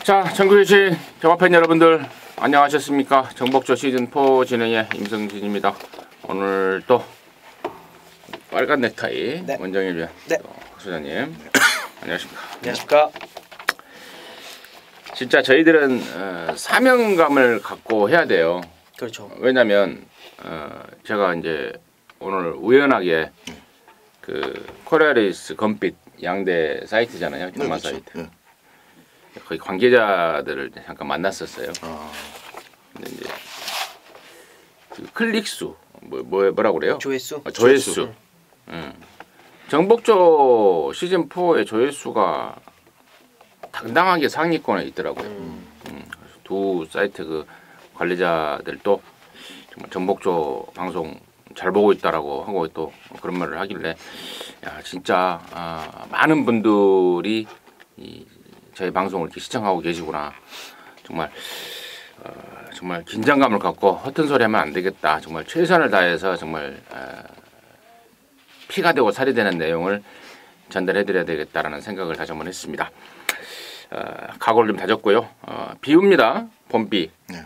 자, 전국에 계신 경마팬 여러분들 안녕하셨습니까? 정복조 시즌4 진행의 임성진입니다. 오늘 또 빨간 넥타이 네. 원정일 위원 네. 소장님 안녕하십니까? 안녕하십니까? 진짜 저희들은 사명감을 갖고 해야 돼요. 그렇죠. 왜냐면 제가 이제 오늘 우연하게 그 코리아레이스 검빛 양대 사이트잖아요. 경마 그렇죠. 사이트. 네. 거기 관계자들을 잠깐 만났었어요. 근데 이제 그 클릭수 뭐라고 그래요? 조회수. 조회수. 정복조 시즌 4의 조회수가 당당하게 상위권에 있더라고요. 두 사이트 그 관리자들도 정말 정복조 방송 잘 보고 있다라고 하고 또 그런 말을 하길래 야 진짜 많은 분들이 저희 방송을 이렇게 시청하고 계시구나. 정말 정말 긴장감을 갖고 허튼 소리 하면 안 되겠다. 정말 최선을 다해서 정말 피가 되고 살이 되는 내용을 전달해드려야 되겠다라는 생각을 다시 한번 했습니다. 각오를 좀 다졌고요. 비옵니다. 봄비. 네.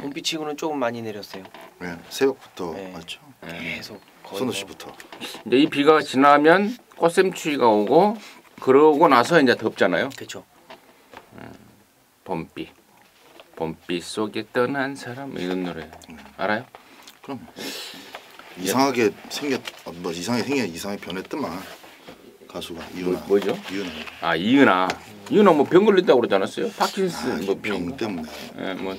봄비치고는 조금 많이 내렸어요. 네. 새벽부터 네. 맞죠. 계속 서너 시부터. 이제 이 비가 지나면 꽃샘추위가 오고 그러고 나서 이제 덥잖아요. 그렇죠. 봄비. 봄비 속에 떠난 사람 이런 노래 알아요? 그럼 이상하게 이상하게 변했더만 가수가 이은하. 뭐죠? 이은하. 이은하. 이은하 뭐 병 걸린다고 그러지 않았어요? 파킨슨 뭐 병 때문에. 예, 뭐.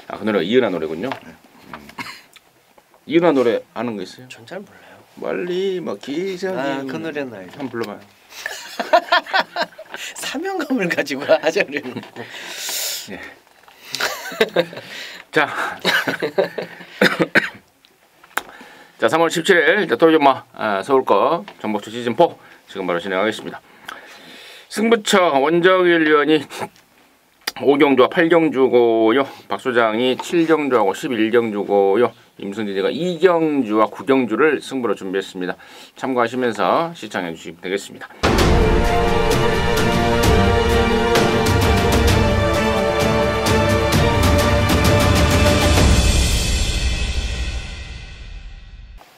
그 노래가 이은하 노래군요. 이은하 노래 아는 거 있어요? 전 잘 몰라요. 멀리 뭐 기적이. 그 노래는 알죠. 한번 불러봐요. 사명감을 가지고 하자는. 예. 자, 자 3월 17일 토요일마 서울거 정복조 시즌 4 지금 바로 진행하겠습니다. 승부처 원정일 위원이 5경주와 8경주고요. 박 소장이 7경주하고 11경주고요. 임승진이가 2경주와 9경주를 승부로 준비했습니다. 참고하시면서 시청해 주시면 되겠습니다.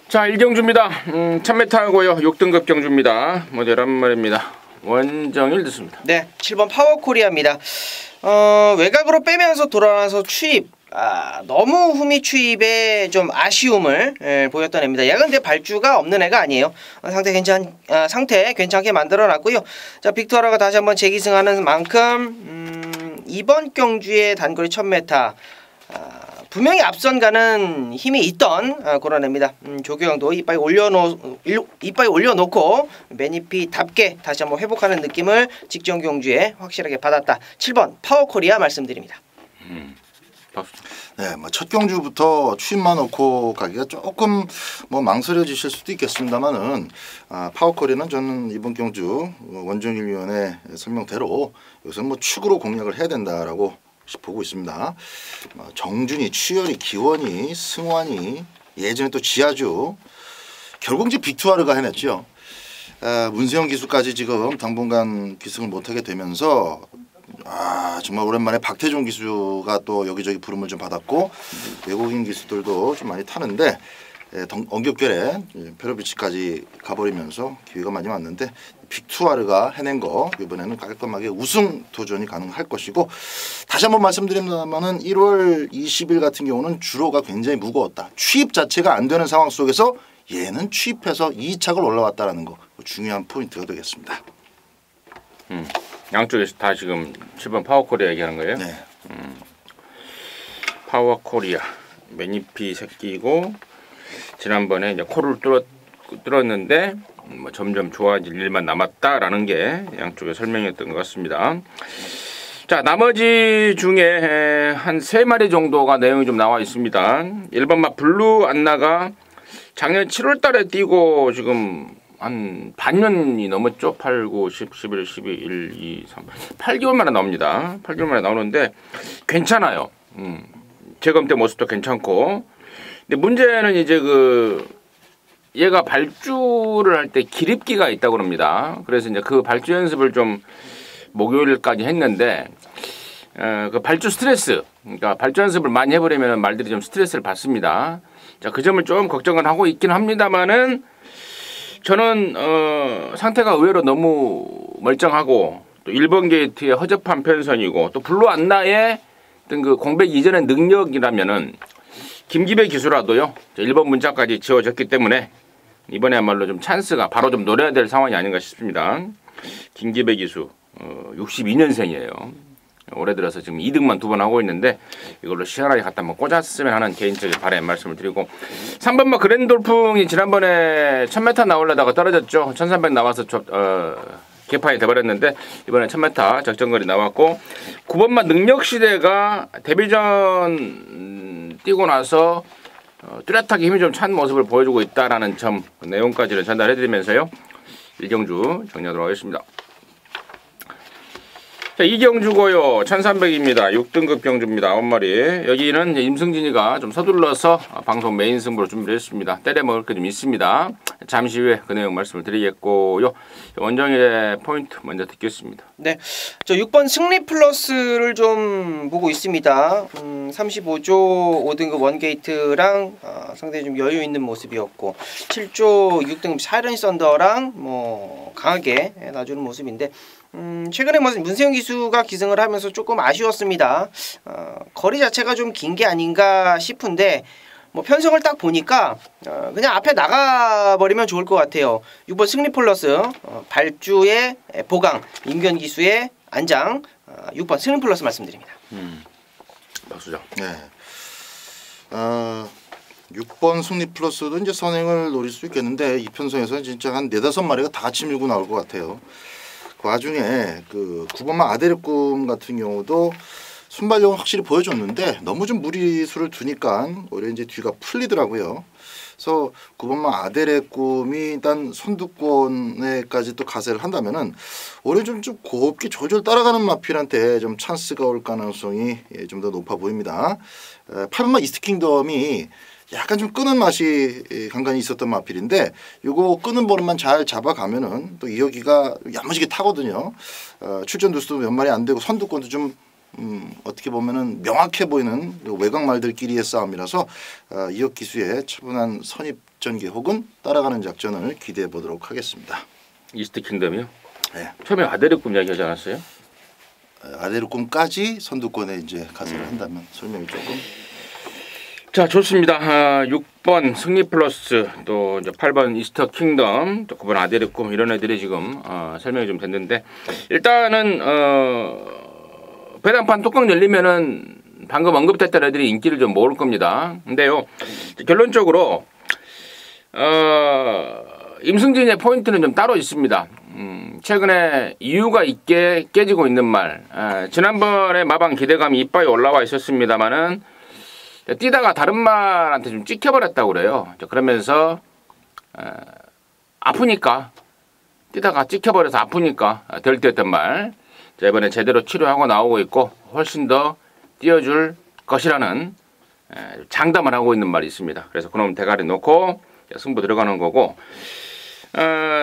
자, 1경주입니다. 1000m고요. 6등급 경주입니다. 모델한 말입니다. 원정일 듣습니다. 네, 7번 파워코리아입니다. 외곽으로 빼면서 돌아와서 추입. 너무 후미 추입에 좀 아쉬움을 보였던 애입니다. 얘가 근데 발주가 없는 애가 아니에요. 상태 괜찮게 만들어놨고요. 자, 빅토라가 다시 한번 재기승하는 만큼 이번 경주의 단거리 1000m 분명히 앞선 가는 힘이 있던 그런 애입니다. 조규영도 이빨 올려놓고 매니피답게 다시 한번 회복하는 느낌을 직전 경주에 확실하게 받았다. 7번 파워코리아 말씀드립니다. 네, 뭐 첫 경주부터 추임만 놓고 가기가 조금 뭐 망설여지실 수도 있겠습니다만은 파워코리아는 저는 이번 경주 원정일 위원의 설명대로 여기서 뭐 축으로 공략을 해야 된다라고 보고 있습니다. 정준이, 추열이, 기원이, 승환이, 예전에 또 지아주, 결국 이제 빅투아르가 해냈죠. 문세영 기수까지 지금 당분간 기승을 못하게 되면서 정말 오랜만에 박태종 기수가 또 여기저기 부름을 좀 받았고 외국인 기수들도 좀 많이 타는데 엉겹결에 페로비치까지 가버리면서 기회가 많이 왔는데 빅투아르가 해낸 거 이번에는 깔끔하게 우승 도전이 가능할 것이고 다시 한번 말씀드립니다만은 1월 20일 같은 경우는 주로가 굉장히 무거웠다. 취입 자체가 안 되는 상황 속에서 얘는 취입해서 2착을 올라왔다라는 거 중요한 포인트가 되겠습니다. 양쪽에서 다 지금 7번 파워코리아 얘기하는 거예요? 네. 파워코리아 매니피 새끼고 지난번에 이제 코를 뚫었는데 뭐 점점 좋아질 일만 남았다라는 게 양쪽의 설명이었던 것 같습니다. 자, 나머지 중에 한 3마리 정도가 내용이 좀 나와 있습니다. 1번 막 블루 안나가 작년 7월 달에 뛰고 지금 한 반년이 넘었죠. 8, 9, 10, 11, 12, 1, 2, 3, 8개월 만에 나옵니다. 8개월 만에 나오는데 괜찮아요. 재검 때 모습도 괜찮고. 근데 문제는 이제 얘가 발주를 할 때 기립기가 있다고 합니다. 그래서 이제 그 발주 연습을 좀 목요일까지 했는데 그 발주 스트레스, 그러니까 발주 연습을 많이 해버리면 말들이 좀 스트레스를 받습니다. 자, 그 점을 좀 걱정은 하고 있긴 합니다만은 저는 상태가 의외로 너무 멀쩡하고 또 1번 게이트의 허접한 편선이고 또 블루 안나의 어떤 그 공백 이전의 능력이라면은 김기배 기수라도요 1번 문짝까지 지워졌기 때문에 이번에야말로 좀 찬스가 바로 좀 노려야 될 상황이 아닌가 싶습니다. 김기배 기수 62년생이에요. 올해 들어서 지금 2등만 2번 하고 있는데 이걸로 시원하게 갖다 한번 꽂았으면 하는 개인적인 바람 말씀을 드리고 3번 그랜돌풍이 지난번에 1000m 나오려다가 떨어졌죠. 1300 나와서 개판이 돼버렸는데 이번에 1000m 적정거리 나왔고 9번만 능력시대가 데뷔전 뛰고 나서 뚜렷하게 힘이 좀 찬 모습을 보여주고 있다라는 점 내용까지를 전달해드리면서요 1경주 정리하도록 하겠습니다. 자, 이경주고요. 1300입니다. 6등급 경주입니다. 9마리. 여기는 임승진이가 좀 서둘러서 방송 메인 승부로 준비를 했습니다. 때려 먹을 게 좀 있습니다. 잠시 후에 그 내용 말씀을 드리겠고요. 원정일의 포인트 먼저 듣겠습니다. 네, 저 6번 승리 플러스를 좀 보고 있습니다. 35조 5등급 원게이트랑 상당히 좀 여유 있는 모습이었고 7조 6등급 사이렌 썬더랑 뭐 강하게 놔주는 모습인데 최근에 문세영 기수가 기승을 하면서 조금 아쉬웠습니다. 거리 자체가 좀 긴 게 아닌가 싶은데 뭐 편성을 딱 보니까 그냥 앞에 나가버리면 좋을 것 같아요. 6번 승리 플러스 발주의 보강 임견 기수의 안장 6번 승리 플러스 말씀드립니다. 박수장. 네. 6번 승리 플러스도 이제 선행을 노릴 수 있겠는데 이 편성에서는 진짜 한 4-5마리가 다 같이 밀고 나올 것 같아요. 그 와중에 그 9번만 아데르 꿈 같은 경우도 순발력은 확실히 보여줬는데 너무 좀 무리수를 두니까 오히려 이제 뒤가 풀리더라고요. 그래서 9번만 아데르 꿈이 일단 선두권에까지 또 가세를 한다면은 오히려 좀 곱게 조절 따라가는 마필한테 좀 찬스가 올 가능성이 좀 더 높아 보입니다. 8번만 이스트 킹덤이 약간 좀 끄는 맛이 간간히 있었던 마필인데 요거 끄는 버릇만 잘 잡아가면은 또 이어기가 야무지게 타거든요. 출전 두수도 몇 마리 안 되고 선두권도 좀 어떻게 보면은 명확해 보이는 외곽 말들끼리의 싸움이라서 이역 기수의 차분한 선입 전개 혹은 따라가는 작전을 기대해 보도록 하겠습니다. 이스트 킹덤이요? 네. 처음에 아데르 꿈 이야기하지 않았어요? 아데르 꿈까지 선두권에 이제 가세를 한다면 설명이 조금. 자, 좋습니다. 6번 승리 플러스 또 이제 8번 이스터 킹덤 또 9번 아데르 꿈 이런 애들이 지금 설명이 좀 됐는데 일단은 배당판 뚜껑 열리면은 방금 언급됐던 애들이 인기를 좀 모을 겁니다. 근데요 결론적으로 임승진의 포인트는 좀 따로 있습니다. 최근에 이유가 있게 깨지고 있는 말. 지난번에 마방 기대감이 이빠이 올라와 있었습니다만은 뛰다가 다른 말한테 좀 찍혀버렸다고 그래요. 그러면서 아프니까 뛰다가 찍혀버려서 아프니까 덜 뛰었던 말. 자, 이번에 제대로 치료하고 나오고 있고 훨씬 더 뛰어줄 것이라는 장담을 하고 있는 말이 있습니다. 그래서 그놈 대가리 놓고 승부 들어가는 거고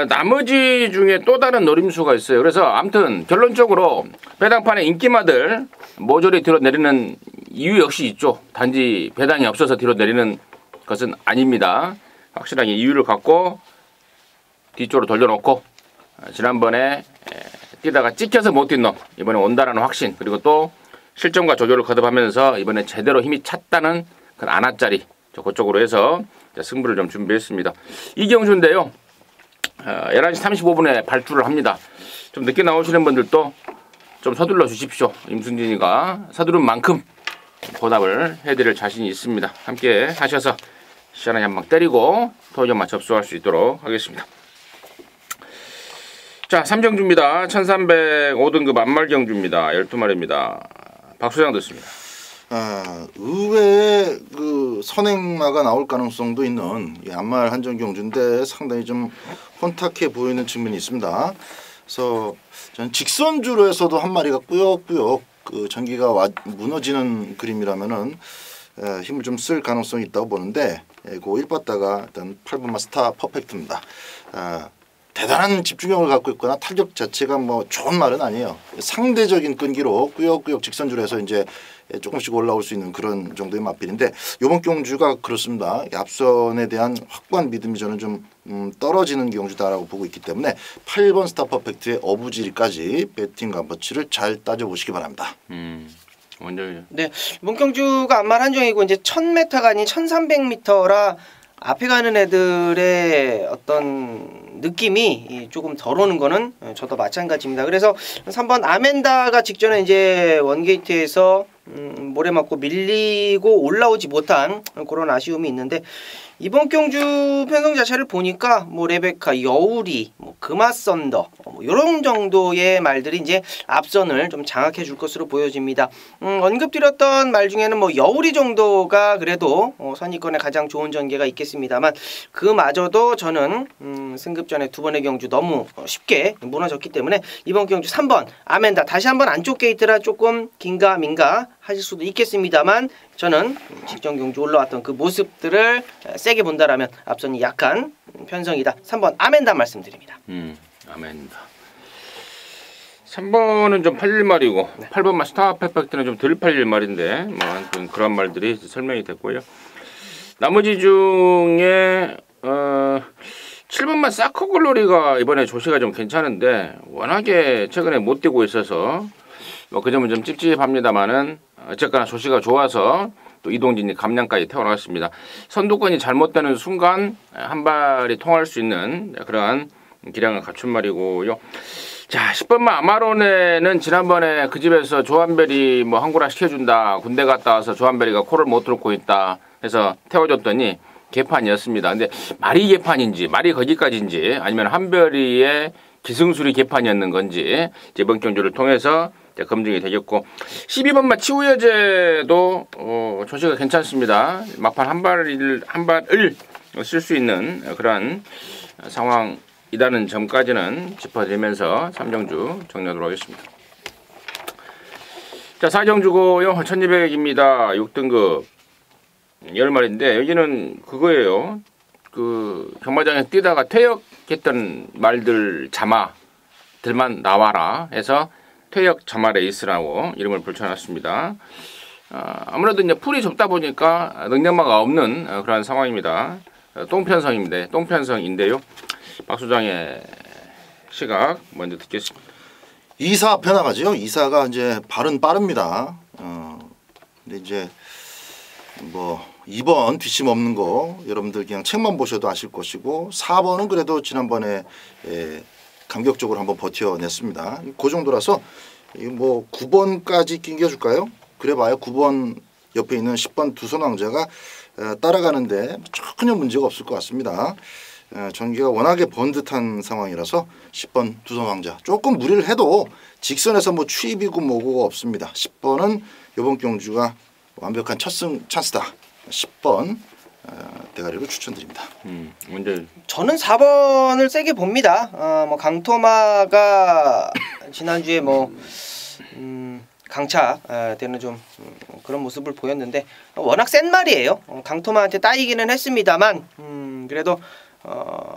나머지 중에 또 다른 노림수가 있어요. 그래서 아무튼 결론적으로 배당판의 인기마들 모조리 뒤로 내리는 이유 역시 있죠. 단지 배당이 없어서 뒤로 내리는 것은 아닙니다. 확실하게 이유를 갖고 뒤쪽으로 돌려놓고 지난번에 뛰다가 찍혀서 못 뛴 놈 이번에 온다라는 확신 그리고 또 실점과 조절을 거듭하면서 이번에 제대로 힘이 찼다는 그 아나짜리 그쪽으로 해서 승부를 좀 준비했습니다. 이경주인데요. 11시 35분에 발주를 합니다. 좀 늦게 나오시는 분들도 좀 서둘러 주십시오. 임승진이가 서두른 만큼 보답을 해드릴 자신이 있습니다. 함께 하셔서 시원하게 한방 때리고 토요일만 접수할 수 있도록 하겠습니다. 자, 3경주입니다. 1300 5등급 안말경주입니다. 12마리입니다. 박수장 듣습니다. 의외의 그 선행마가 나올 가능성도 있는 이 안말 한정경주인데 상당히 좀 혼탁해 보이는 측면이 있습니다. 그래서 저는 직선주로에서도 한 마리가 꾸역꾸역 그 전기가 무너지는 그림이라면은 힘을 좀 쓸 가능성이 있다고 보는데 그 1봤다가 일단 8번마 스타 퍼펙트입니다. 대단한 집중력을 갖고 있거나 타격 자체가 뭐 좋은 말은 아니에요. 상대적인 끈기로 꾸역꾸역 직선주로 해서 이제 조금씩 올라올 수 있는 그런 정도의 맞빌인데 이번 경주가 그렇습니다. 앞선에 대한 확고한 믿음이 저는 좀 떨어지는 경주다라고 보고 있기 때문에 8번 스타 퍼펙트의 어부지리까지 배팅 값어치를 잘 따져보시기 바랍니다. 원정이. 네, 이번 경주가 안말 한정이고 이제 1000m가 아닌 1300m라 앞에 가는 애들의 어떤 느낌이 조금 덜 오는 거는 저도 마찬가지입니다. 그래서 3번 아멘다가 직전에 이제 원게이트에서 모래 맞고 밀리고 올라오지 못한 그런 아쉬움이 있는데 이번 경주 편성 자체를 보니까 뭐 레베카, 여우리, 뭐 금화썬더 뭐 이런 정도의 말들이 이제 앞선을 좀 장악해 줄 것으로 보여집니다. 언급드렸던 말 중에는 뭐 여우리 정도가 그래도 선입권에 가장 좋은 전개가 있겠습니다만 그마저도 저는 승급전에 두 번의 경주 너무 쉽게 무너졌기 때문에 이번 경주 3번 아멘다 다시 한번 안쪽 게이트라 조금 긴가민가 하실 수도 있겠습니다만 저는 직전 경주 올라왔던 그 모습들을 세게 본다라면 앞선이 약간 편성이다. 3번 아멘다 말씀드립니다. 아멘다. 3번은 좀 팔릴 말이고 8번만 스타 퍼펙트는 좀 덜 팔릴 말인데 뭐 아무튼 그런 말들이 설명이 됐고요. 나머지 중에 7번만 사커글로리가 이번에 조시가 좀 괜찮은데 워낙에 최근에 못 뛰고 있어서 뭐 그 점은 좀 찝찝합니다만은 어쨌거나 조시가 좋아서 또 이동진이 감량까지 태어났습니다. 선두권이 잘못되는 순간 한 발이 통할 수 있는 그러한 기량을 갖춘 말이고요. 자, 10번만 아마론에는 지난번에 그 집에서 조한별이 뭐 한구라 시켜준다. 군대 갔다 와서 조한별이가 코를 못 뚫고 있다 해서 태워줬더니 개판이었습니다. 근데 말이 개판인지 말이 거기까지인지 아니면 한별이의 기승술이 개판이었는 건지 이번 경주를 통해서 검증이 되겠고 12번만 치우여제도 조시가 괜찮습니다. 막판 한 발을 쓸 수 있는 그런 상황이라는 점까지는 짚어드리면서 3경주 정리하도록 하겠습니다. 자, 4경주고요. 1200입니다. 6등급 10마리인데 여기는 그거예요. 그 경마장에 뛰다가 퇴역했던 말들 자마들만 나와라 해서 퇴역 자마 레이스라고 이름을 붙여놨습니다. 아무래도 이제 풀이 좁다 보니까 능력마가 없는 그런 상황입니다. 똥편성입니다. 똥편성인데요. 박 소장의 시각 먼저 듣겠습니다. 2사 앞에 나가죠. 2사가 이제 발은 빠릅니다. 근데 이제 뭐 2번 뒷심 없는 거 여러분들 그냥 책만 보셔도 아실 것이고 4번은 그래도 지난번에 감격적으로 한번 버텨냈습니다. 그 정도라서 뭐 9번까지 낑겨줄까요? 그래봐야 9번 옆에 있는 10번 두선왕자가 따라가는데 전혀 문제가 없을 것 같습니다. 전기가 워낙에 번듯한 상황이라서 10번 두선왕자 조금 무리를 해도 직선에서 뭐 추입이고 뭐고 없습니다. 10번은 이번 경주가 완벽한 첫승 찬스다. 10번 대가리로 추천드립니다. 먼저 저는 4번을 세게 봅니다. 뭐 강토마가 지난주에 뭐 강차되는 좀 그런 모습을 보였는데 워낙 센 말이에요. 강토마한테 따이기는 했습니다만 그래도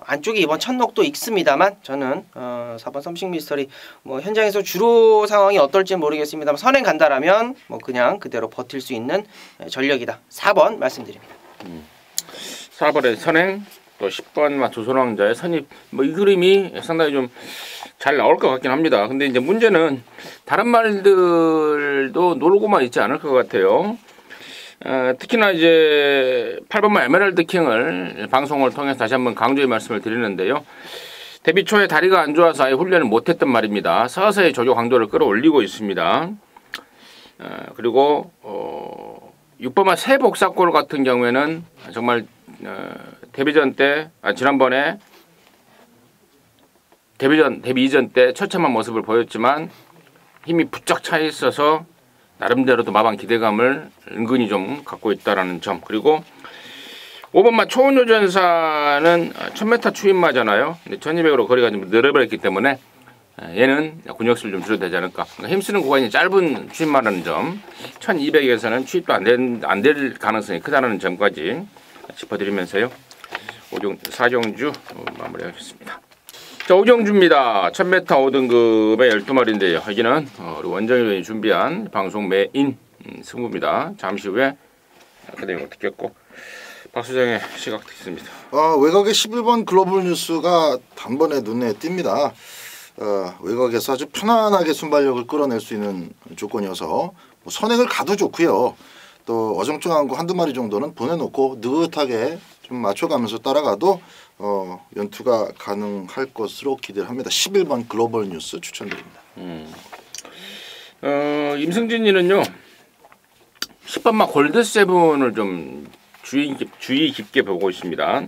안쪽에 이번 첫녹도 있습니다만 저는 4번 썸씽 미스터리 뭐 현장에서 주로 상황이 어떨지 모르겠습니다만 선행 간다라면 뭐 그냥 그대로 버틸 수 있는 전력이다. 4번 말씀드립니다. 4번의 선행 또 10번만 조선왕자의 선입 뭐 이 그림이 상당히 좀 잘 나올 것 같긴 합니다. 근데 이제 문제는 다른 말들도 놀고만 있지 않을 것 같아요. 특히나 이제 8번만 에메랄드 킹을 방송을 통해서 다시 한번 강조의 말씀을 드리는데요. 데뷔 초에 다리가 안 좋아서 아예 훈련을 못했던 말입니다. 서서히 조교 강도를 끌어올리고 있습니다. 그리고 6번만 새 복사골 같은 경우에는 정말 데뷔전 때 지난번에 데뷔 이전 때 처참한 모습을 보였지만 힘이 부쩍 차 있어서 나름대로도 마방 기대감을 은근히 좀 갖고 있다라는 점. 그리고 5번만 초원요전사는 1000m 추임마잖아요. 근데 1200으로 거리가 좀 늘어버렸기 때문에 얘는 근육수를 좀 줄여도 되지 않을까. 그러니까 힘쓰는 구간이 짧은 추임마라는 점. 1200에서는 추입도 안 될 가능성이 크다는 점까지 짚어드리면서요. 4경주 마무리하겠습니다. 자, 오경주입니다. 1000m 5등급의 12마리인데요. 여기는 우리 원정일이 준비한 방송 메인 승부입니다. 잠시 후에 아카데미가 듣겠고 박수정의 시각 듣습니다. 외곽의 11번 글로벌 뉴스가 단번에 눈에 띕니다. 외곽에서 아주 편안하게 순발력을 끌어낼 수 있는 조건이어서 뭐 선행을 가도 좋고요. 또 어정쩡한 거 한두 마리 정도는 보내놓고 느긋하게 좀 맞춰가면서 따라가도 연투가 가능할 것으로 기대를 합니다. 11번 글로벌 뉴스 추천드립니다. 임승진이는요 10번마 골드세븐을 좀 주의 깊게 보고 있습니다.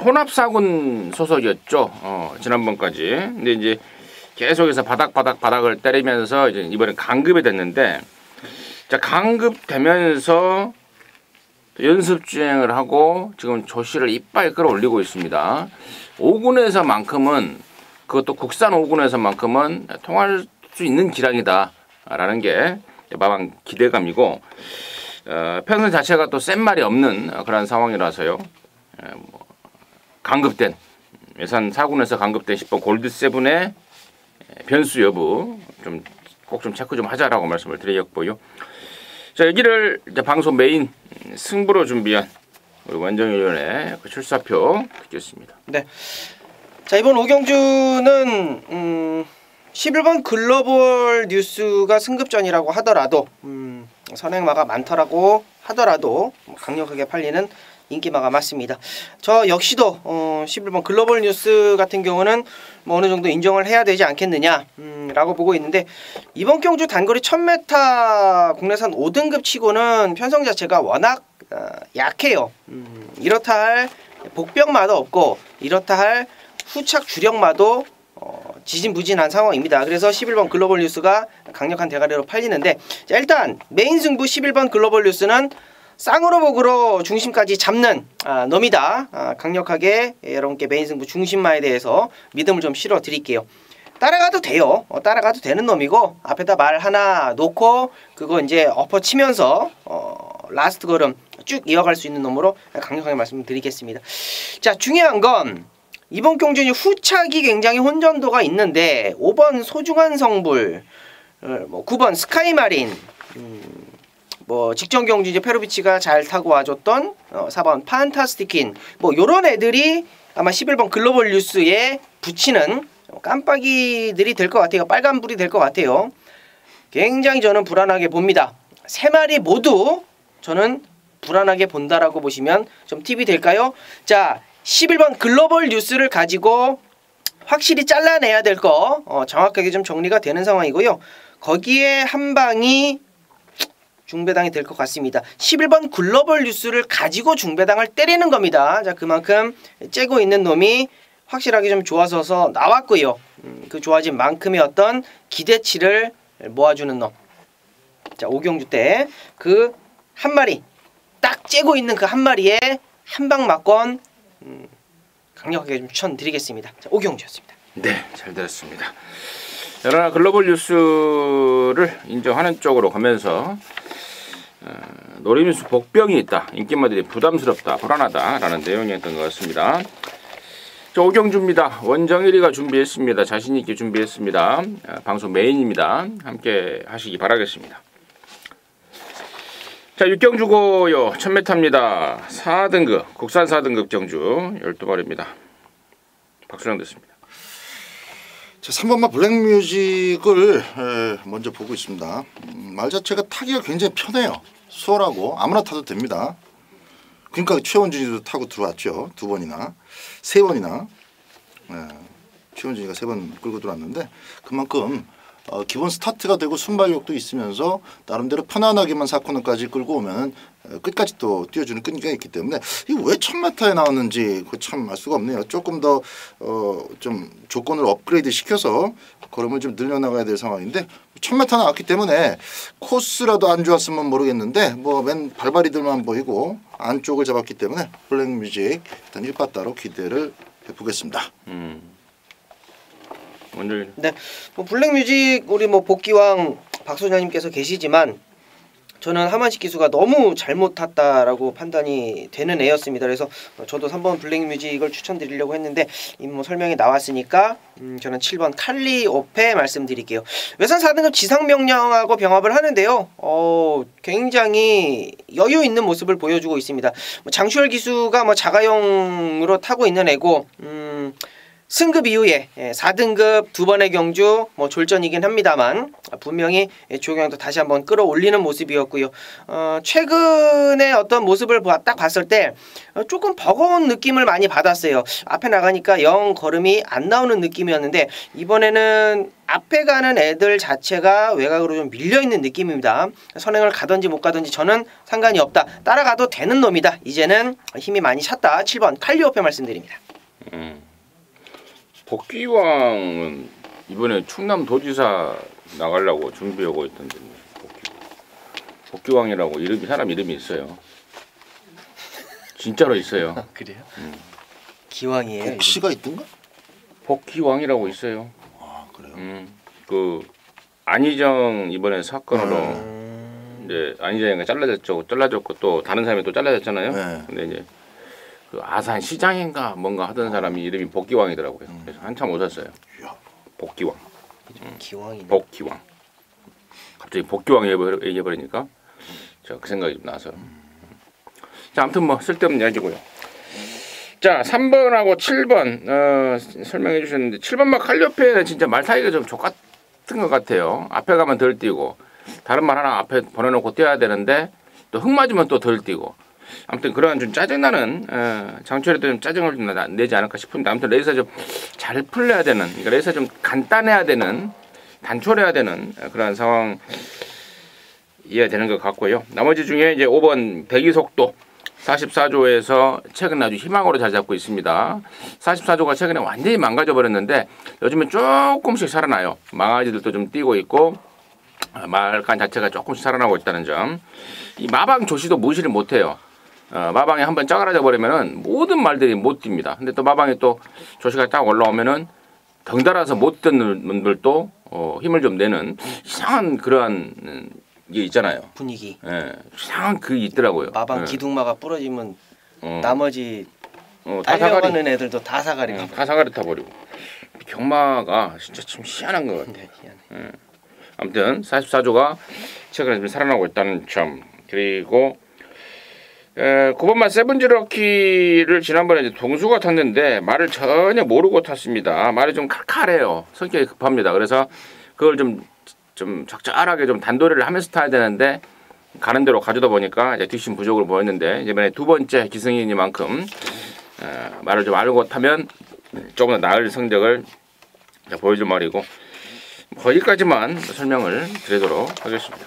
혼합사군 소속이었죠. 지난번까지. 근데 이제 계속해서 바닥을 때리면서 이제 이번에 강급이 됐는데, 자, 강급되면서 연습 주행을 하고 지금 조시를 이빨 끌어올리고 있습니다. 5군에서만큼은 그것도 국산 5군에서만큼은 통할 수 있는 기량이다라는 게 마방 기대감이고, 평선 자체가 또 센 말이 없는 그런 상황이라서요. 강급된 예산 4군에서 강급된 10번 골드7의 변수 여부 꼭 좀 체크 좀 하자라고 말씀을 드리겠고요. 자, 여기를 이제 방송 메인 승부로 준비한 우리 원정위원회 그 출사표 듣겠습니다. 네. 자, 이번 오경주는 11번 글로벌 뉴스가 승급전이라고 하더라도 선행마가 많더라고 하더라도 강력하게 팔리는 인기마가 맞습니다. 저 역시도 11번 글로벌 뉴스 같은 경우는 뭐 어느 정도 인정을 해야 되지 않겠느냐 라고 보고 있는데, 이번 경주 단거리 1000m 국내산 5등급 치고는 편성 자체가 워낙 약해요. 이렇다 할 복병마도 없고 이렇다 할 후착 주력마도 지진부진한 상황입니다. 그래서 11번 글로벌 뉴스가 강력한 대가리로 팔리는데, 자, 일단 메인 승부 11번 글로벌 뉴스는 쌍으로 복으로 중심까지 잡는 놈이다. 강력하게 여러분께 메인 승부 중심마에 대해서 믿음을 좀 실어 드릴게요. 따라가도 돼요. 따라가도 되는 놈이고, 앞에다 말 하나 놓고 그거 이제 엎어치면서 라스트 걸음 쭉 이어갈 수 있는 놈으로 강력하게 말씀드리겠습니다. 자, 중요한 건 이번 경주는 후착이 굉장히 혼전도가 있는데 5번 소중한 성불, 9번 스카이마린, 직전 경주 이제 페로비치가 잘 타고 와줬던 4번 판타스티킨, 요런 애들이 아마 11번 글로벌 뉴스에 붙이는 깜빡이들이 될 것 같아요. 빨간불이 될 것 같아요. 굉장히 저는 불안하게 봅니다. 세 마리 모두 저는 불안하게 본다라고 보시면 좀 팁이 될까요? 자, 11번 글로벌 뉴스를 가지고 확실히 잘라내야 될 거 정확하게 좀 정리가 되는 상황이고요. 거기에 한 방이 중배당이 될 것 같습니다. 11번 글로벌 뉴스를 가지고 중배당을 때리는 겁니다. 자, 그만큼 째고 있는 놈이 확실하게 좀 좋아져서 나왔고요. 그 좋아진 만큼의 어떤 기대치를 모아주는 놈. 자, 오경주 때 그 한 마리 딱 째고 있는 그 한 마리에 한 방 맞건 강력하게 좀 추천드리겠습니다. 자, 오경주였습니다. 네, 잘 들었습니다. 그러나 글로벌 뉴스를 인정하는 쪽으로 가면서 노리뉴스 복병이 있다, 인기마들이 부담스럽다, 불안하다라는 내용이었던 것 같습니다. 자, 오경주입니다. 원정일이가 준비했습니다. 자신 있게 준비했습니다. 방송 메인입니다. 함께 하시기 바라겠습니다. 자, 육경주고요 1000m입니다. 4등급 국산 4등급 경주 12마리입니다. 박수영 됐습니다. 자, 3번마 블랙뮤직을 먼저 보고 있습니다. 말 자체가 타기가 굉장히 편해요. 수월하고 아무나 타도 됩니다. 그러니까 최원준이도 타고 들어왔죠. 2번이나 3번이나 최원준이가 3번 끌고 들어왔는데, 그만큼 기본 스타트가 되고 순발력도 있으면서 나름대로 편안하게만 4코너까지 끌고 오면 끝까지 또 뛰어주는 끈기가 있기 때문에 이거 왜 1000m에 나왔는지 참 알 수가 없네요. 조금 더 좀 조건을 업그레이드 시켜서 걸음을 좀 늘려나가야 될 상황인데 1000m 나왔기 때문에 코스라도 안 좋았으면 모르겠는데 맨 발발이들만 보이고 안쪽을 잡았기 때문에 블랙뮤직 일단 1빠따로 기대를 해보겠습니다. 먼저 네, 블랙뮤직 우리 복기왕 박소장님께서 계시지만 저는 하만식 기수가 너무 잘못 탔다라고 판단이 되는 애였습니다. 그래서 저도 3번 블랙뮤직을 추천드리려고 했는데 이미 뭐 설명이 나왔으니까 저는 7번 칼리오페 말씀드릴게요. 외선 4등급 지상명령하고 병합을 하는데요. 굉장히 여유 있는 모습을 보여주고 있습니다. 장슈얼 기수가 뭐 자가용으로 타고 있는 애고 승급 이후에 4등급 두 번의 경주 뭐 졸전이긴 합니다만 분명히 조경도 다시 한번 끌어올리는 모습이었고요. 최근에 어떤 모습을 딱 봤을 때 조금 버거운 느낌을 많이 받았어요. 앞에 나가니까 영 걸음이 안 나오는 느낌이었는데 이번에는 앞에 가는 애들 자체가 외곽으로 좀 밀려있는 느낌입니다. 선행을 가든지 못 가든지 저는 상관이 없다. 따라가도 되는 놈이다. 이제는 힘이 많이 찼다. 7번 칼리오페 말씀드립니다. 복귀왕은 이번에 충남도지사 나가려고 준비하고 있던데 복귀왕이라고 사람 이름이 있어요. 진짜로 있어요. 그래요? 기왕이에요. 복시가 있던가? 복귀왕이라고 있어요. 아 그래요? 그 안희정 이번에 사건으로 이제 안희정이가 잘라졌고 또 다른 사람이 또 잘라졌잖아요. 네. 근데 이제 그 아산 시장인가 뭔가 하던 사람이 이름이 복귀왕이더라고요. 그래서 한참 웃었어요. 복귀왕. 기왕이네. 복귀왕. 갑자기 복귀왕 얘기해버리니까 제가 그 생각이 좀 나서. 자, 아무튼 뭐 쓸데없는 이야기고요. 자, 3번하고 7번 설명해 주셨는데 7번만 칼리오페는 진짜 말 타기가 좀 족같은 것 같아요. 앞에 가면 덜 뛰고 다른 말 하나 앞에 보내놓고 뛰어야 되는데 또 흙 맞으면 또 덜 뛰고. 아무튼 그런 좀 짜증나는 장철에도 좀 짜증을 좀 내지 않을까 싶은데 아무튼 레이서 좀 잘 풀려야 되는 그러니까 레이서 좀 간단해야 되는 단촐해야 되는 그런 상황 이해야 되는 것 같고요. 나머지 중에 이제 5번 대기속도 44조에서 최근 아주 희망으로 자리 잡고 있습니다. 44조가 최근에 완전히 망가져 버렸는데 요즘에 조금씩 살아나요. 망아지들도 좀 뛰고 있고 말간 자체가 조금씩 살아나고 있다는 점. 이 마방 조시도 무시를 못해요. 마방에 한번 짜그라져 버리면은 모든 말들이 못 뜁니다. 근데 또 마방에 또 조시가 딱 올라오면은 덩달아서 못 뛰는 분들도 힘을 좀 내는 이상한 그러한 게 있잖아요. 분위기. 예, 이상한 그게 있더라고요. 마방 예. 기둥마가 부러지면 나머지 다 달려가는 애들도 다 사가리. 다 사가리 타버리고. 경마가 진짜 참 희한한 것 같아요. 네, 아무튼 44조가 최근에 좀 살아나고 있다는 점. 그리고 9번만 세븐지럭키를 지난번에 이제 동수가 탔는데 말을 전혀 모르고 탔습니다. 말이 좀 칼칼해요. 성격이 급합니다. 그래서 그걸 좀 적절하게 좀 단도리를 하면서 타야 되는데 가는 대로 가져다 보니까 이제 뒷심 부족을 보였는데 이번에 두 번째 기승이니만큼 말을 좀 알고 타면 조금 더 나을 성적을 보여줄 말이고 거기까지만 설명을 드리도록 하겠습니다.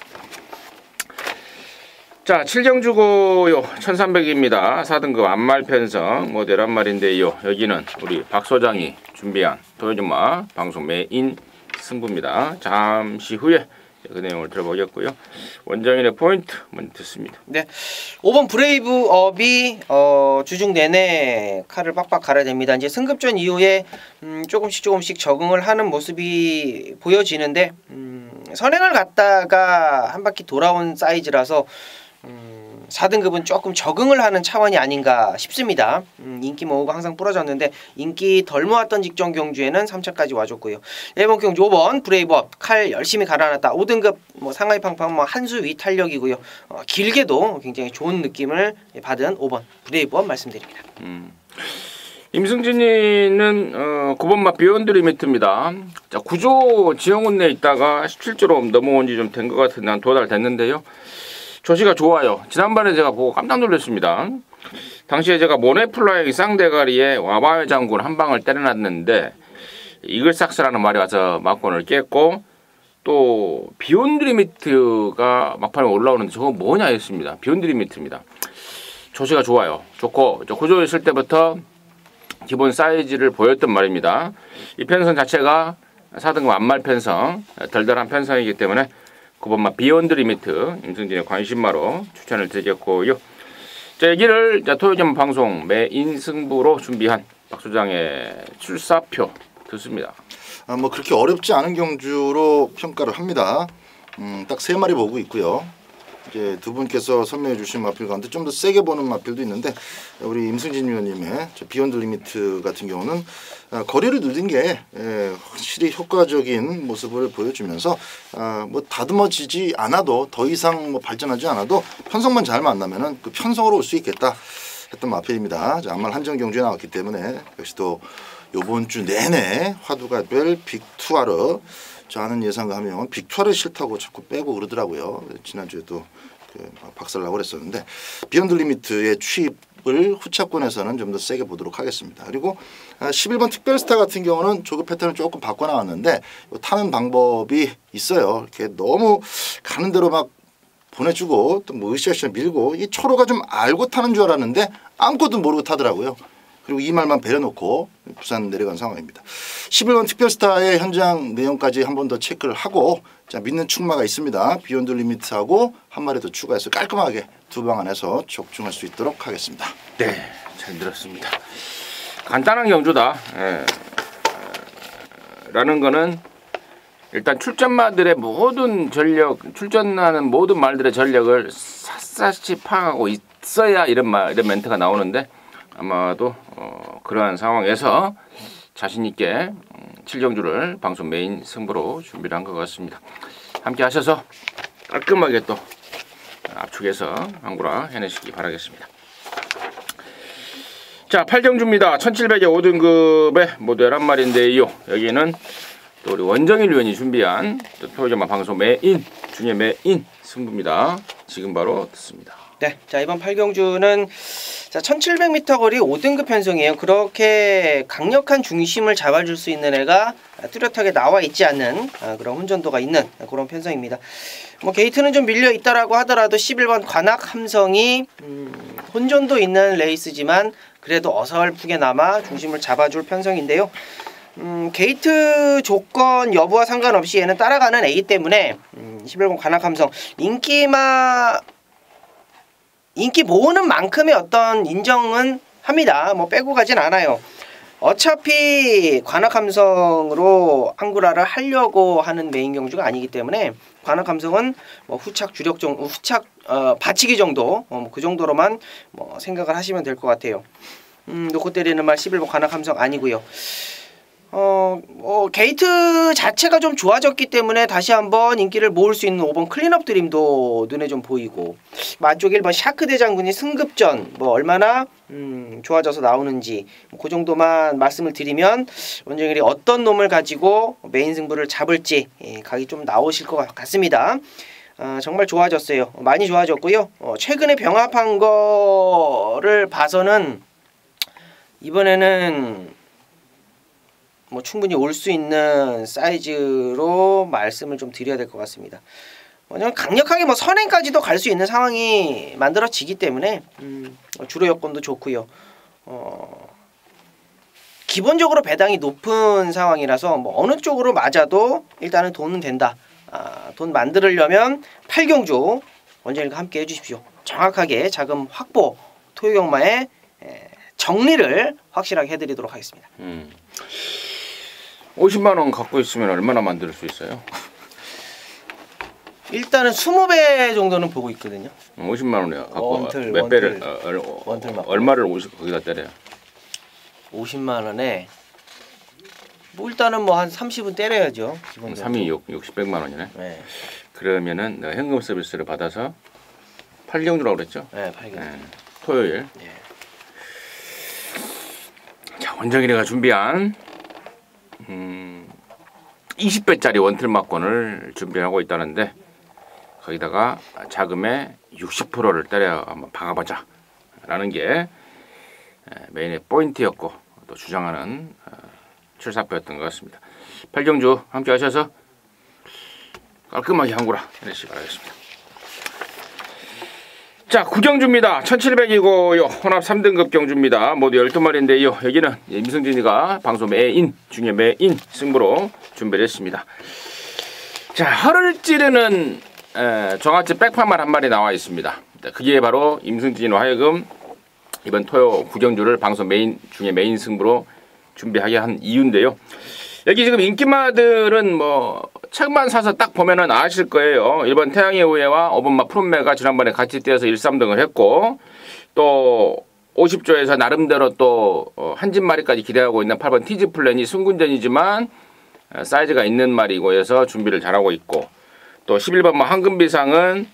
자, 7경주고요. 1300입니다. 4등급 안말 편성 모델 한 말인데요. 여기는 우리 박 소장이 준비한 토요주마 방송 메인 승부입니다. 잠시 후에 그 내용을 들어보겠고요. 원정인의 포인트 먼저 듣습니다. 네, 5번 브레이브업이 주중 내내 칼을 빡빡 갈아야 됩니다. 이제 승급전 이후에 조금씩 적응을 하는 모습이 보여지는데 선행을 갔다가 한 바퀴 돌아온 사이즈라서 4등급은 조금 적응을 하는 차원이 아닌가 싶습니다. 인기 모으고 항상 부러졌는데 인기 덜 모았던 직전 경주에는 3차까지 와줬고요. 1번 경주 5번 브레이브업 칼 열심히 갈아놨다. 5등급 뭐 상하이 팡팡 뭐 한 수 위 탄력이고요. 길게도 굉장히 좋은 느낌을 받은 5번 브레이브업 말씀드립니다. 임승진이는 9번마 비욘드 리미트입니다. 자, 9조 지형운 내 있다가 17조로 넘어온 지 좀 된 것 같은데 한 2달 됐는데요. 조시가 좋아요. 지난번에 제가 보고 깜짝 놀랐습니다. 당시에 제가 모네플라의 쌍대가리에 와바의 장군 한 방을 때려놨는데 이글삭스라는 말이 와서 막권을 깼고 또 비욘드 리미트가 막판에 올라오는데 저거 뭐냐 했습니다. 비욘드 리미트입니다. 조시가 좋아요. 좋고 저 구조에 있을 때부터 기본 사이즈를 보였던 말입니다. 이 편성 자체가 4등급 안말 편성, 덜덜한 편성이기 때문에 9번마 비욘드 리미트 임승진의 관심마로 추천을 드리겠고요. 자, 여기를 토요점 방송 메인 승부로 준비한 박 소장의 출사표 듣습니다. 뭐 그렇게 어렵지 않은 경주로 평가를 합니다. 딱 3마리 보고 있고요. 이제 두 분께서 설명해 주신 마필 가운데 좀 더 세게 보는 마필도 있는데 우리 임승진 위원님의 비욘드 리미트 같은 경우는 거리를 늘린 게 확실히 효과적인 모습을 보여주면서 뭐 다듬어지지 않아도 더 이상 뭐 발전하지 않아도 편성만 잘 만나면은 그 편성으로 올 수 있겠다 했던 마필입니다. 안말 한정 경주에 나왔기 때문에 역시 또 요번 주 내내 화두가 될 빅투아르 저는 예상하면 빅투아르 싫다고 자꾸 빼고 그러더라고요. 지난주에도 박살나고 그랬었는데 비욘드 리미트의 취입을 후차권에서는 좀 더 세게 보도록 하겠습니다. 그리고 11번 특별스타 같은 경우는 조급 패턴을 조금 바꿔 나왔는데 타는 방법이 있어요. 이렇게 너무 가는 대로 막 보내주고 또 뭐 으쌰으쌰 밀고 이 초로가 좀 알고 타는 줄 알았는데 아무것도 모르고 타더라고요. 그리고 이 말만 배려놓고 부산 내려간 상황입니다. 11번 특별스타의 현장 내용까지 한 번 더 체크를 하고 자 믿는 축마가 있습니다. 비욘드 리미트하고 한 마리 더 추가해서 깔끔하게 두 방 안에서 적중할 수 있도록 하겠습니다. 네, 잘 들었습니다. 간단한 경주다. 라는 거는 일단 출전마들의 모든 전력, 출전하는 모든 말들의 전력을 샅샅이 파악하고 있어야 이런 멘트가 나오는데 아마도 그러한 상황에서 자신 있게 7경주를 방송 메인 승부로 준비를 한 것 같습니다. 함께 하셔서 깔끔하게 또 압축해서 항구라 해내시기 바라겠습니다. 자, 8경주입니다. 1700의 5등급에 모두 11마리인데요. 여기는 또 우리 원정일 위원이 준비한 토요일마 방송 메인, 중에 메인 승부입니다. 지금 바로 듣습니다. 네, 자 이번 8경주는 자 1700m 거리 5등급 편성이에요. 그렇게 강력한 중심을 잡아줄 수 있는 애가 뚜렷하게 나와 있지 않는 그런 혼전도가 있는 그런 편성입니다. 뭐 게이트는 좀 밀려 있다라고 하더라도 11번 관악 함성이 혼전도 있는 레이스지만 그래도 어설프게나마 중심을 잡아줄 편성인데요. 게이트 조건 여부와 상관없이 얘는 따라가는 애이기 때문에 11번 관악 함성 인기 모으는 만큼의 어떤 인정은 합니다. 뭐 빼고 가진 않아요. 어차피 관악함성으로 한구라를 하려고 하는 메인 경주가 아니기 때문에 관악함성은 뭐 후착 주력 정도, 후착 받치기 정도, 그 정도로만 뭐 생각을 하시면 될 것 같아요. 놓고 때리는 말 11번 관악함성 아니고요. 게이트 자체가 좀 좋아졌기 때문에 다시 한번 인기를 모을 수 있는 5번 클린업 드림도 눈에 좀 보이고 만쪽 1번 샤크 대장군이 승급전 뭐 얼마나 좋아져서 나오는지 그 정도만 말씀을 드리면 원정일이 어떤 놈을 가지고 메인 승부를 잡을지 각이 좀 나오실 것 같습니다. 정말 좋아졌어요. 많이 좋아졌고요. 최근에 병합한 거를 봐서는 이번에는 뭐 충분히 올 수 있는 사이즈로 말씀을 좀 드려야 될 것 같습니다. 강력하게 뭐 선행까지도 갈 수 있는 상황이 만들어지기 때문에 주로 여건도 좋고요. 기본적으로 배당이 높은 상황이라서 뭐 어느 쪽으로 맞아도 일단은 돈은 된다. 돈 만들려면 8경주 원정일과 함께 해주십시오. 정확하게 자금 확보, 토요경마의 정리를 확실하게 해드리도록 하겠습니다. 50만 원 갖고 있으면 얼마나 만들 수 있어요? 일단은 20배 정도는 보고 있거든요. 50만 원에 갖고 원틀, 몇 배를 원틀 맞고. 얼마를 거기다 때려요? 50만 원에 뭐 일단은 뭐 한 30은 때려야죠. 기본적으로. 3이 60백만 원이네. 네. 그러면은 내가 현금 서비스를 받아서 8경주라고 그랬죠? 네, 8경주. 네, 토요일. 네. 자, 원정일이가 준비한 20배짜리 원틀 막권을 준비하고 있다는데 거기다가 자금의 60%를 때려 한번 박아보자 라는 게 메인의 포인트였고 또 주장하는 출사표였던 것 같습니다. 8경주 함께 하셔서 깔끔하게 한구라 해내시기 바라겠습니다. 자, 9경주입니다. 1700이고요. 혼합 3등급 경주입니다. 모두 12마리인데요. 여기는 임승진이가 방송 메인 중에 메인 승부로 준비를 했습니다. 자, 허를 찌르는 정아치 백파만 한 마리 나와 있습니다. 그게 바로 임승진으로 하여금 이번 토요 9경주를 방송 메인 중에 메인 승부로 준비하게 한 이유인데요. 여기 지금 인기마들은 뭐 책만 사서 딱 보면은 아실 거예요. 1번 태양의 후예와 5번 푸른매가 지난번에 같이 뛰어서 1-3등을 했고, 또 50조에서 나름대로 또 한진마리까지 기대하고 있는 8번 티즈플랜이 승군전이지만 사이즈가 있는 말이고 해서 준비를 잘하고 있고, 또 11번 황금비상은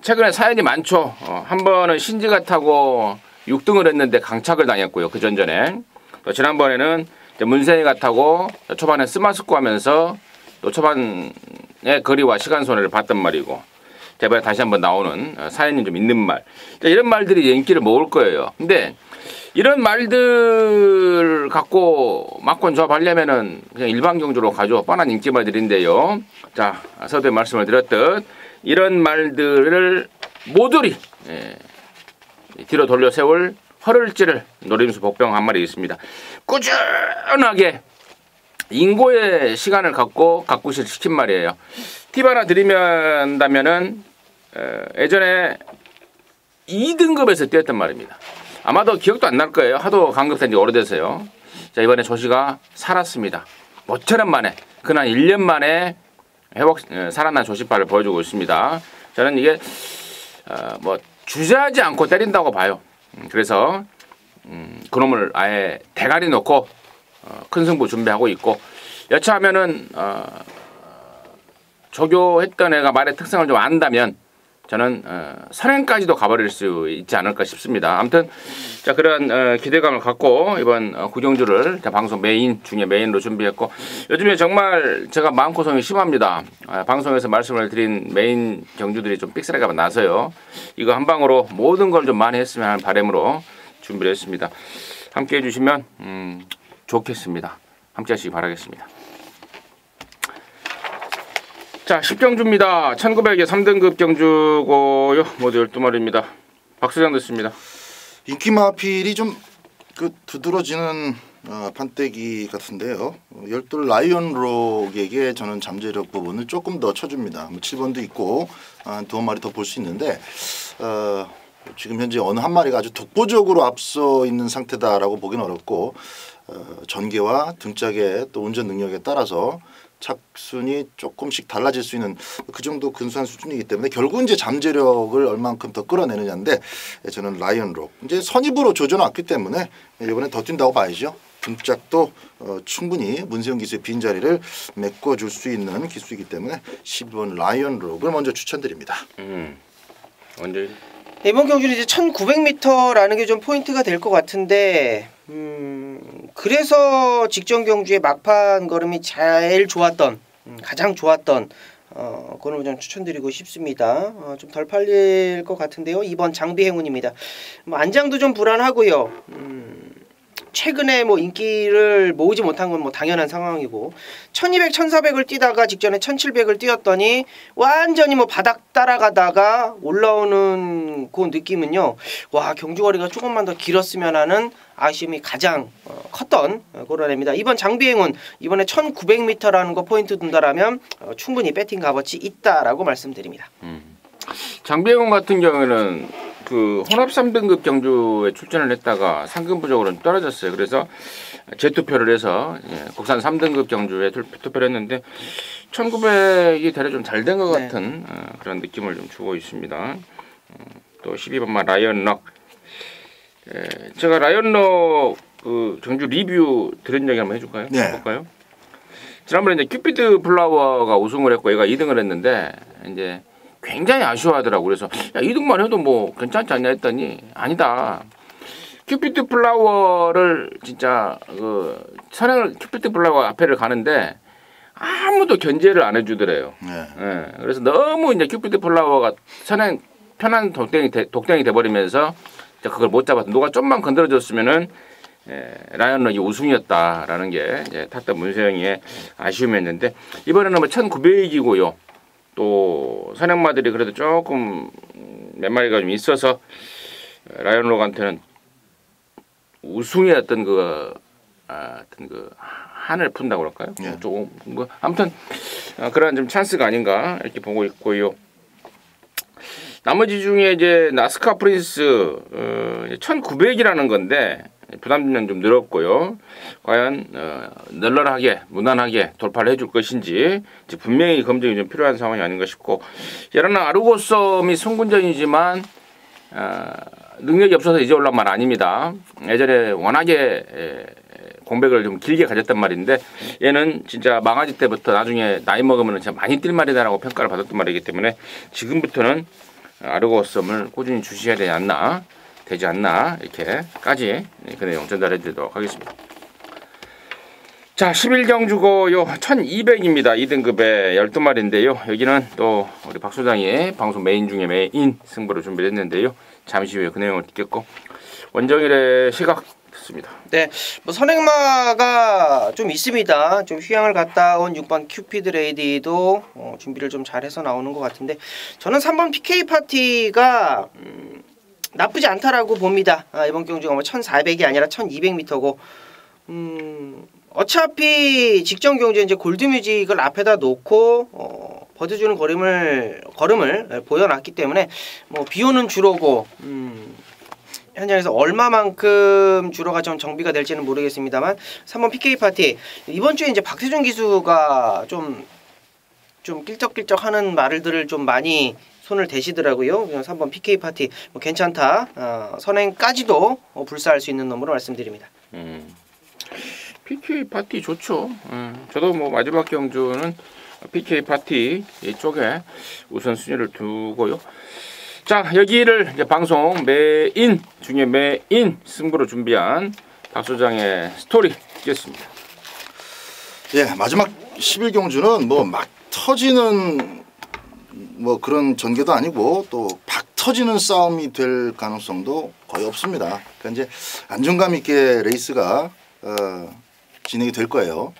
최근에 사연이 많죠. 한 번은 신지가 타고 6등을 했는데 강착을 당했고요. 그 전전에. 또 지난번에는 문세희가 타고 초반에 스마스코 하면서 또 초반에 거리와 시간 손해를 봤단 말이고, 이번에 다시 한번 나오는 사연이 좀 있는 말. 이런 말들이 인기를 모을 거예요. 근데 이런 말들 갖고 막권 조합하려면은 그냥 일반 경주로 가죠. 뻔한 인기말들인데요. 자, 서두에 말씀을 드렸듯 이런 말들을 모조리 뒤로 돌려 세울 허를 찌를 노림수 복병 한 마리 있습니다. 꾸준하게 인고의 시간을 갖고 가꾸실 시킨 말이에요. 팁 하나 드리면다면은 예전에 2등급에서 뛰었단 말입니다. 아마도 기억도 안 날 거예요. 하도 강급된 지 오래돼서요. 자, 이번에 조시가 살았습니다. 모처럼 만에, 그날 1년 만에 살아난 조시파를 보여주고 있습니다. 저는 이게 뭐 주저하지 않고 때린다고 봐요. 그래서 그놈을 아예 대가리 놓고 큰 승부 준비하고 있고, 여차하면은 조교했던 애가 말의 특성을 좀 안다면 저는 선행까지도 가버릴 수 있지 않을까 싶습니다. 아무튼 자, 그런 기대감을 갖고 이번 구경주를 방송 메인 중에 메인으로 준비했고, 요즘에 정말 제가 마음고생이 심합니다. 방송에서 말씀을 드린 메인 경주들이 좀 삑사리가 나서요. 이거 한 방으로 모든 걸 좀 많이 했으면 하는 바람으로 준비를 했습니다. 함께 해주시면 좋겠습니다. 함께 하시기 바라겠습니다. 자, 10경주입니다. 1900에 3등급 경주고요. 모두 12마리입니다. 박수장 듣습니다. 인기마필이 좀 두드러지는 판때기 같은데요. 열둘 라이언록에게 저는 잠재력 부분을 조금 더 쳐줍니다. 7번도 있고 두어 마리 더 볼 수 있는데 지금 현재 어느 한 마리가 아주 독보적으로 앞서 있는 상태다라고 보기는 어렵고, 전개와 등짝의 또 운전 능력에 따라서 착순이 조금씩 달라질 수 있는 그 정도 근소한 수준이기 때문에 결국 이제 잠재력을 얼만큼 더 끌어내느냐인데, 저는 라이언록 이제 선입으로 조져놨기 때문에 이번에 더 뛴다고 봐야죠. 등짝도 충분히 문세영 기수의 빈자리를 메꿔줄 수 있는 기수이기 때문에 12번 라이언록을 먼저 추천드립니다. 언제? 이번 경주는 이제 1900m라는 게 좀 포인트가 될 것 같은데, 그래서 직전 경주의 막판 걸음이 제일 좋았던, 가장 좋았던 그걸 좀 추천드리고 싶습니다. 좀 덜 팔릴 것 같은데요. 2번 장비행운입니다. 안장도 좀 불안하고요. 최근에 뭐 인기를 모으지 못한 건 뭐 당연한 상황이고, 1200, 1400을 뛰다가 직전에 1700을 뛰었더니 완전히 뭐 바닥 따라가다가 올라오는 그 느낌은요, 와, 경주거리가 조금만 더 길었으면 하는 아쉬움이 가장 컸던 그런 애입니다. 이번 장비행운 이번에 1900m라는 거 포인트 둔다라면 충분히 배팅 값어치 있다라고 말씀드립니다. 장비행운 같은 경우에는 그 혼합 3등급 경주에 출전을 했다가 상금 부족으로 떨어졌어요. 그래서 재투표를 해서 국산 3등급 경주에 투표를 했는데 1900이 대략 좀 잘 된 것 같은 그런 느낌을 좀 주고 있습니다. 또 12번만 라이언럭. 제가 라이언럭 그 경주 리뷰 들은 얘기 한번 해줄까요? 네. 볼까요? 지난번에 이제 큐피드 플라워가 우승을 했고 얘가 2등을 했는데 이제 굉장히 아쉬워하더라고. 그래서 야, 2등만 해도 뭐 괜찮지 않냐 했더니 아니다. 큐피드 플라워를 진짜 그 선행을 큐피드 플라워 앞에를 가는데 아무도 견제를 안 해주더래요. 예. 그래서 너무 이제 큐피드 플라워가 선행 편한 독댕이 돼버리면서 그걸 못 잡아서 누가 좀만 건드려줬으면은 라이언럭이 우승이었다라는 게 이제 탔던 문세영이의 아쉬움이었는데, 이번에는 뭐 1900이고요. 또 선행마들이 그래도 조금 몇 마리가 좀 있어서 라이언록한테는 우승의 어떤 그 한을 푼다고 그럴까요? 조금 뭐 아무튼 그런 좀 찬스가 아닌가 이렇게 보고 있고요. 나머지 중에 이제 나스카 프린스 1900이라는 건데 부담은 좀 늘었고요. 과연 널널하게 무난하게 돌파를 해줄 것인지 이제 분명히 검증이 좀 필요한 상황이 아닌가 싶고, 예라나 아르고섬이 승군전이지만 능력이 없어서 이제 올라온 말 아닙니다. 예전에 워낙에 공백을 좀 길게 가졌단 말인데, 얘는 진짜 망아지 때부터 나중에 나이 먹으면 진짜 많이 뛸 말이다라고 평가를 받았단 말이기 때문에 지금부터는 아르고섬을 꾸준히 주시해야 되지 않나 이렇게까지 그 내용 전달해 드리도록 하겠습니다. 자, 11경주고요. 1200입니다. 2등급에 12마리인데요. 여기는 또 우리 박 소장이 방송 메인 중에 메인 승부를 준비를 했는데요. 잠시 후에 그 내용을 듣겠고, 원정일의 시각 듣습니다. 네, 뭐 선행마가 좀 있습니다. 좀 휴양을 갔다 온 6번 큐피드 레이디도 준비를 좀 잘해서 나오는 것 같은데, 저는 3번 PK 파티가 나쁘지 않다라고 봅니다. 이번 경주가 뭐 1400이 아니라 1200m고 어차피 직전 경주에 이제 골드뮤직을 앞에다 놓고 버텨주는 걸음을 보여놨기 때문에 뭐 비오는 주로고 현장에서 얼마만큼 주로가 좀 정비가 될지는 모르겠습니다만, 3번 PK 파티 이번 주에 이제 박태준 기수가 좀 낄적낄적하는 말들을 좀 많이 손을 대시더라고요. 3번 PK 파티 뭐 괜찮다. 선행까지도 불사할 수 있는 놈으로 말씀드립니다. PK 파티 좋죠. 저도 뭐 마지막 경주는 PK 파티 이쪽에 우선 순위를 두고요. 자, 여기를 이제 방송 메인 중에 메인 승부로 준비한 박 소장의 스토리 듣겠습니다. 예, 마지막 11경주는 뭐 막 터지는 뭐 그런 전개도 아니고 또 박 터지는 싸움이 될 가능성도 거의 없습니다. 그러니까 이제 안정감 있게 레이스가 진행이 될 거예요.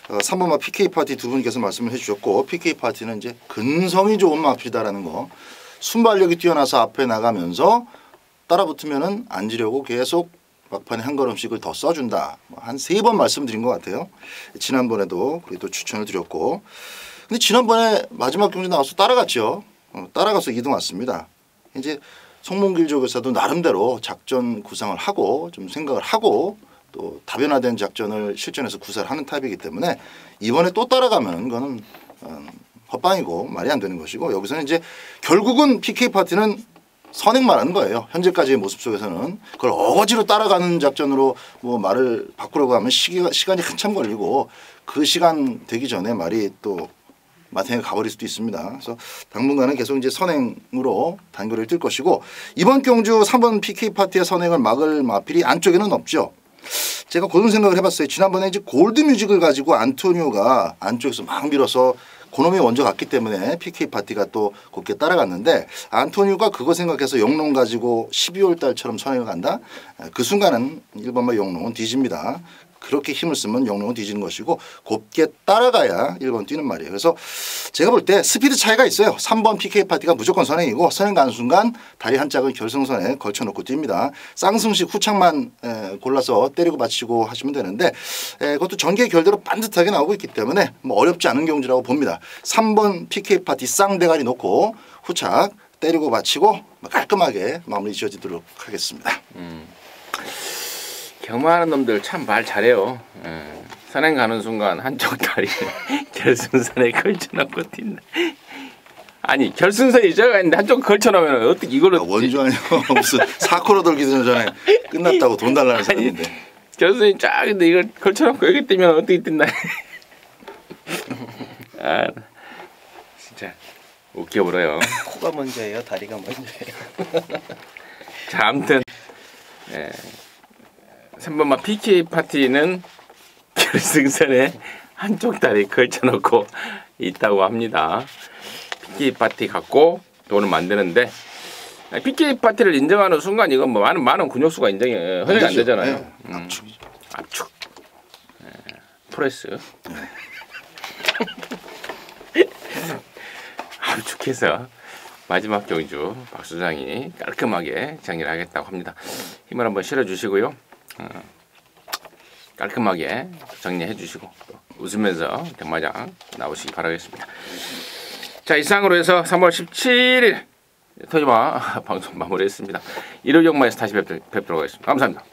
3번마 PK 파티 두 분께서 말씀을 해주셨고, PK 파티는 이제 근성이 좋은 마필이다라는 거, 순발력이 뛰어나서 앞에 나가면서 따라붙으면은 앉으려고 계속 막판에 한 걸음씩을 더 써준다. 한 3번 말씀드린 것 같아요. 지난번에도 그래도 추천을 드렸고, 근데 지난번에 마지막 경주 나와서 따라갔죠. 따라가서 2등 왔습니다. 이제 송몽길 조교사도 나름대로 작전 구상을 하고 좀 생각을 하고 또 다변화된 작전을 실전에서 구사를 하는 타입이기 때문에 이번에 또 따라가면 그거는 헛방이고 말이 안 되는 것이고, 여기서는 이제 결국은 PK 파티는 선행만 하는 거예요. 현재까지의 모습 속에서는 그걸 어거지로 따라가는 작전으로 뭐 말을 바꾸려고 하면 시간이 한참 걸리고, 그 시간 되기 전에 말이 또 마탱에 가버릴 수도 있습니다. 그래서 당분간은 계속 이제 선행으로 단거리를 뛸 것이고, 이번 경주 3번 PK 파티의 선행을 막을 마필이 안쪽에는 없죠. 제가 그런 생각을 해봤어요. 지난번에 이제 골드뮤직을 가지고 안토니오가 안쪽에서 막 밀어서 그놈이 먼저 갔기 때문에 PK 파티가 또 곱게 따라갔는데, 안토니오가 그거 생각해서 영롱 가지고 12월 달처럼 선행을 간다? 그 순간은 1번마 영롱은 뒤집니다. 그렇게 힘을 쓰면 영롱은 뒤지는 것이고, 곱게 따라가야 1번 뛰는 말이에요. 그래서 제가 볼 때 스피드 차이가 있어요. 3번 PK 파티가 무조건 선행이고, 선행 가는 순간 다리 한 짝은 결승선에 걸쳐놓고 뜁니다. 쌍승식 후창만 골라서 때리고 받치고 하시면 되는데, 그것도 전개 결대로 반듯하게 나오고 있기 때문에 뭐 어렵지 않은 경주라고 봅니다. 3번 PK 파티 쌍대가리 놓고 후착 때리고 받치고 깔끔하게 마무리 지어지도록 하겠습니다. 경마하는 놈들 참 말 잘해요. 선행 가는 순간 한쪽 다리 결승선에 걸쳐놓고 뛴다. 아니, 결승선이 저가 있는데 한쪽 걸쳐놓으면 어떻게 이걸로 원주 아니야. 무슨 사코로 돌기 전에 끝났다고 돈 달라는 사람인데. 결승선이 쫙 있는데 이걸 걸쳐놓고 여기 뛰면 어떻게 뛴다. 아, 진짜 웃겨버려요. 코가 먼저예요, 다리가 먼저예요. 자, 아무튼 3번마 PK 파티는 결승선에 한쪽 다리 걸쳐놓고 있다고 합니다. PK 파티 갖고 돈을 만드는데, PK 파티를 인정하는 순간 이건 뭐 많은 근육수가 인정이 허용이 안 되잖아요. 압축. 프레스. 압축해서 마지막 경주 박 소장이 깔끔하게 정리를 하겠다고 합니다. 힘을 한번 실어주시고요. 깔끔하게 정리해 주시고 또 웃으면서 경마장 나오시기 바라겠습니다. 자, 이상으로 해서 3월 17일 토요일 방송 마무리했습니다. 일요일 경마에서 다시 뵙도록 하겠습니다. 감사합니다.